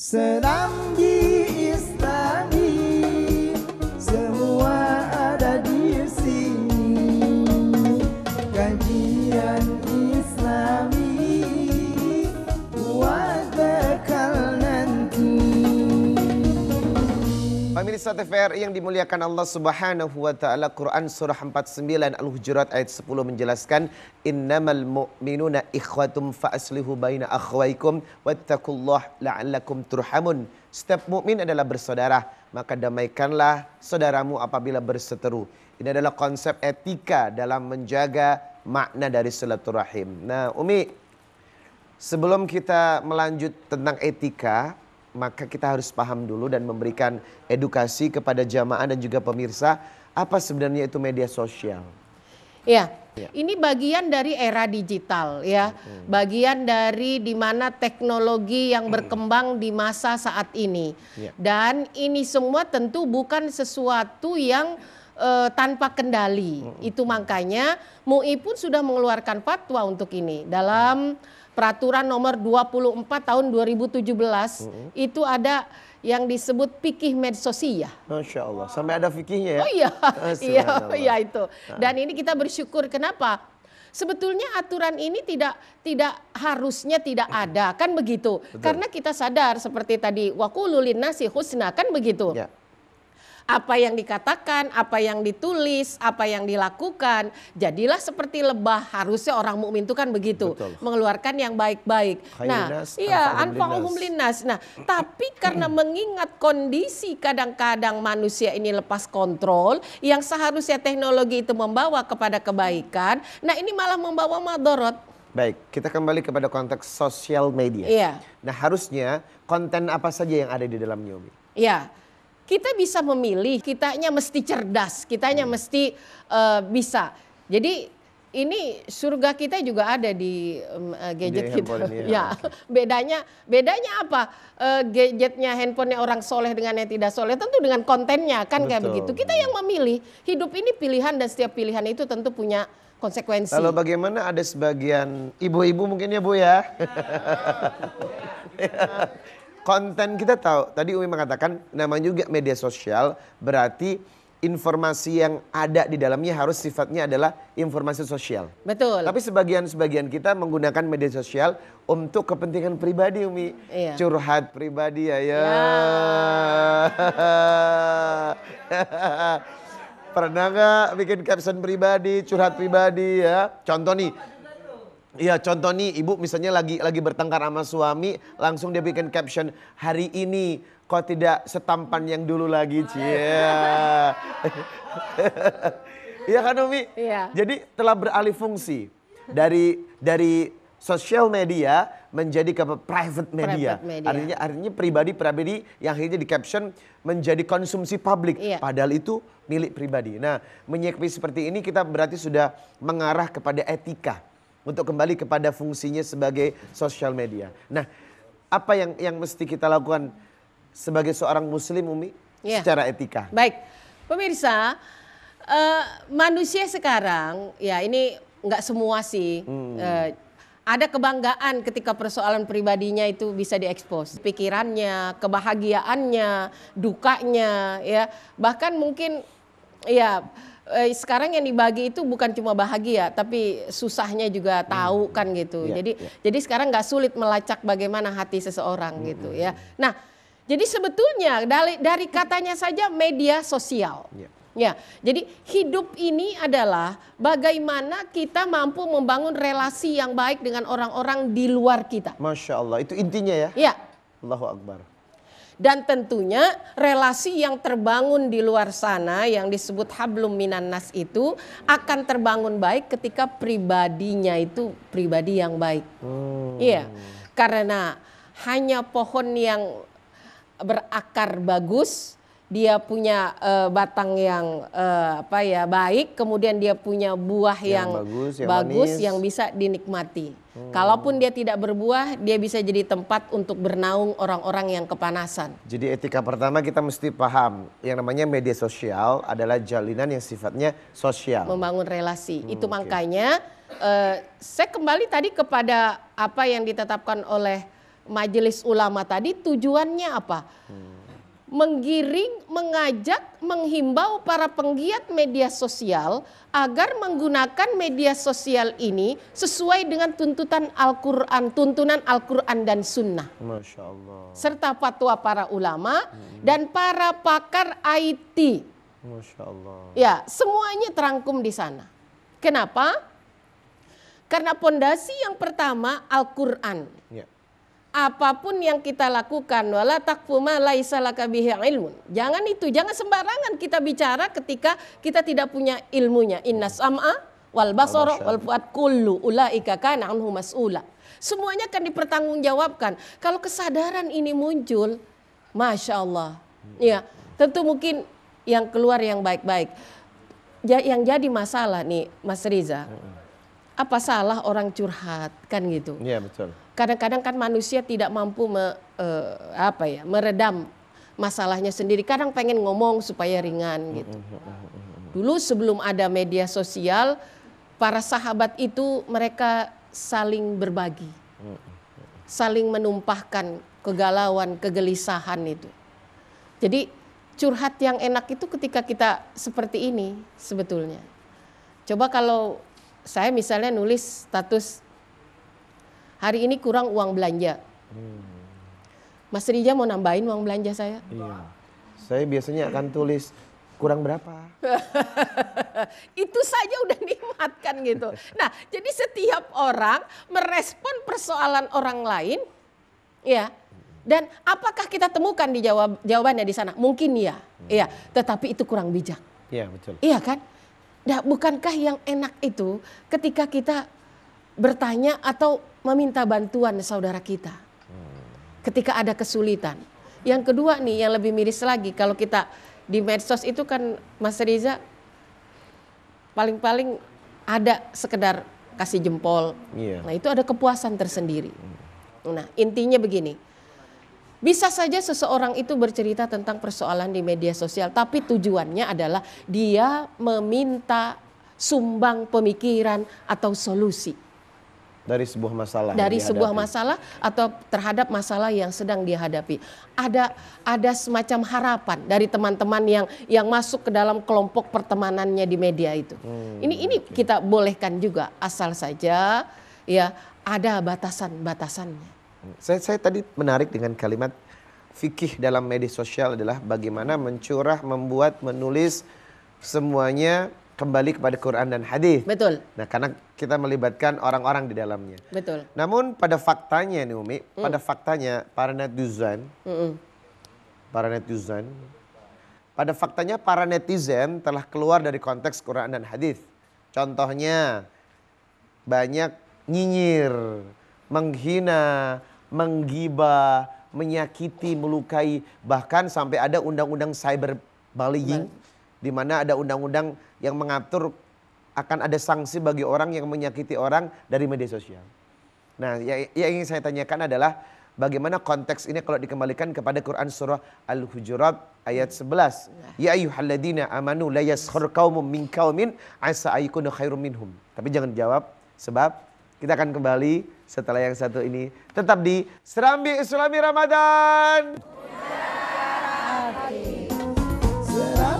Serambi Islami, semua ada di sini. Kajian Islami buat bekal nanti. Pemirsa TVRI yang dimuliakan Allah Subhanahu wa taala, Quran surah 49 Al-Hujurat ayat 10 menjelaskan innamal mu'minuna ikhwatum fa aslihu baina akhwaikum wattaqullaha la'allakum turhamun. Setiap mukmin adalah bersaudara, maka damaikanlah saudaramu apabila berseteru. Ini adalah konsep etika dalam menjaga makna dari silaturahim. Nah, Umi, sebelum kita melanjut tentang etika, maka kita harus paham dulu dan memberikan edukasi kepada jamaah dan juga pemirsa apa sebenarnya itu media sosial. Ya, ini bagian dari era digital ya, bagian dari di mana teknologi yang berkembang di masa saat ini. Dan ini semua tentu bukan sesuatu yang tanpa kendali. Itu makanya MUI pun sudah mengeluarkan fatwa untuk ini dalam Peraturan nomor 24 tahun 2017 itu ada yang disebut fikih medsosia. Masya Allah, sampai ada fikihnya ya? Oh iya itu. Dan ini kita bersyukur, kenapa? Sebetulnya aturan ini tidak harusnya tidak ada, kan begitu? Betul. Karena kita sadar seperti tadi waqulu linnasi husna, kan begitu? Ya. Apa yang dikatakan, apa yang ditulis, apa yang dilakukan, jadilah seperti lebah. Harusnya orang mukmin itu kan begitu, betul, mengeluarkan yang baik-baik. Nah, iya, anfa'uhum linnas. Nah, tapi karena mengingat kondisi kadang-kadang manusia ini lepas kontrol, yang seharusnya teknologi itu membawa kepada kebaikan, nah ini malah membawa madorot. Baik, kita kembali kepada konteks sosial media. Iya. Nah, harusnya konten apa saja yang ada di dalamnya, Umi? Iya. Kita bisa memilih, kitanya mesti cerdas, kitanya mesti bisa. Jadi ini surga kita juga ada di gadget di kita. ini, Ya, bedanya apa? Gadgetnya, handphonenya orang soleh dengan yang tidak soleh, tentu dengan kontennya kan. Betul. Kayak begitu. Kita yang memilih. Hidup ini pilihan dan setiap pilihan itu tentu punya konsekuensi. Lalu bagaimana ada sebagian ibu-ibu mungkin ya Bu ya? Konten kita tahu, tadi Umi mengatakan namanya juga media sosial, berarti informasi yang ada di dalamnya harus sifatnya adalah informasi sosial. Betul. Tapi sebagian kita menggunakan media sosial untuk kepentingan pribadi, Umi. Iya. Curhat pribadi ya. Pernah nggak bikin caption pribadi, curhat pribadi ya? Contoh nih. Iya, contoh nih, ibu misalnya lagi bertengkar sama suami, langsung dia bikin caption, hari ini kok tidak setampan yang dulu lagi, cia. Iya kan Umi? Iya. Jadi telah beralih fungsi dari social media menjadi ke private media. Artinya pribadi yang akhirnya di caption menjadi konsumsi publik. Iya. Padahal itu milik pribadi. Nah, menyikapi seperti ini kita berarti sudah mengarah kepada etika. Untuk kembali kepada fungsinya sebagai sosial media. Nah, apa yang mesti kita lakukan sebagai seorang muslim, Umi, secara etika? Baik, pemirsa, manusia sekarang, ya ini nggak semua sih. Ada kebanggaan ketika persoalan pribadinya itu bisa diekspos. Pikirannya, kebahagiaannya, dukanya, ya bahkan mungkin ya. Sekarang yang dibagi itu bukan cuma bahagia, tapi susahnya juga tahu kan gitu. Jadi sekarang nggak sulit melacak bagaimana hati seseorang gitu ya. Nah, jadi sebetulnya dari katanya saja media sosial. Ya, jadi hidup ini adalah bagaimana kita mampu membangun relasi yang baik dengan orang-orang di luar kita. Masya Allah, itu intinya ya? Ya. Allahu Akbar. Dan tentunya relasi yang terbangun di luar sana yang disebut hablum minan nas itu akan terbangun baik ketika pribadinya itu pribadi yang baik. Iya, karena hanya pohon yang berakar bagus, dia punya batang yang baik, kemudian dia punya buah yang bagus yang bisa dinikmati. Kalaupun dia tidak berbuah, dia bisa jadi tempat untuk bernaung orang-orang yang kepanasan. Jadi etika pertama kita mesti paham, yang namanya media sosial adalah jalinan yang sifatnya sosial. Membangun relasi, itu makanya saya kembali tadi kepada apa yang ditetapkan oleh majelis ulama tadi tujuannya apa? Menggiring, mengajak, menghimbau para penggiat media sosial agar menggunakan media sosial ini sesuai dengan tuntunan Al-Quran dan Sunnah. Masya Allah. Serta fatwa para ulama dan para pakar IT. Masya Allah. Ya, semuanya terangkum di sana. Kenapa? Karena pondasi yang pertama Al-Quran. Ya. Apapun yang kita lakukan, wala taqfu ma laisa laka bihi ilmun. Jangan sembarangan kita bicara ketika kita tidak punya ilmunya. Inna sam'a wal basara wal fuad kullu ulaika kana anhu mas'ula. Semuanya akan dipertanggungjawabkan. Kalau kesadaran ini muncul, Masya Allah. Ya, tentu mungkin yang keluar yang baik-baik. Yang jadi masalah nih Mas Riza, apa salah orang curhat kan gitu? Iya betul. Kadang-kadang kan manusia tidak mampu meredam masalahnya sendiri. Kadang pengen ngomong supaya ringan gitu. Dulu sebelum ada media sosial, para sahabat itu mereka saling berbagi, saling menumpahkan kegalauan, kegelisahan itu. Jadi curhat yang enak itu ketika kita seperti ini sebetulnya. Coba kalau saya misalnya nulis status, hari ini kurang uang belanja. Mas Rija mau nambahin uang belanja saya? Iya. Saya biasanya akan tulis kurang berapa. Itu saja udah nikmat kan gitu. Nah, jadi setiap orang merespon persoalan orang lain, ya. Dan apakah kita temukan di jawabannya di sana? Mungkin ya. Iya, tetapi itu kurang bijak. Iya, betul. Iya kan? Nah, bukankah yang enak itu ketika kita bertanya atau meminta bantuan saudara kita ketika ada kesulitan. Yang kedua nih yang lebih miris lagi, kalau kita di medsos itu kan Mas Riza paling-paling ada sekedar kasih jempol. Iya. Nah itu ada kepuasan tersendiri. Nah intinya begini, bisa saja seseorang itu bercerita tentang persoalan di media sosial, tapi tujuannya adalah dia meminta sumbang pemikiran atau solusi Dari sebuah masalah. dari sebuah masalah atau terhadap masalah yang sedang dihadapi. Ada semacam harapan dari teman-teman yang masuk ke dalam kelompok pertemanannya di media itu. Ini kita bolehkan juga, asal saja ya ada batasan-batasannya. Saya tadi menarik dengan kalimat fikih dalam media sosial adalah bagaimana mencurah, membuat, menulis semuanya kembali kepada Quran dan hadis. Betul. Nah, karena kita melibatkan orang-orang di dalamnya. Betul. Namun pada faktanya nih Umi, pada faktanya para netizen telah keluar dari konteks Quran dan hadis. Contohnya banyak nyinyir, menghina, menggibah, menyakiti, melukai, bahkan sampai ada undang-undang cyberbullying di mana ada undang-undang yang mengatur akan ada sanksi bagi orang yang menyakiti orang dari media sosial. Nah, yang ingin saya tanyakan adalah bagaimana konteks ini kalau dikembalikan kepada Quran surah Al-Hujurat ayat 11. Ya ayyuhalladzina amanu la yaskhur qaumun min qaumin asa ayyakunu khairum minhum. Tapi jangan jawab sebab kita akan kembali setelah yang satu ini. Tetap di Serambi Islami Ramadan. Serambi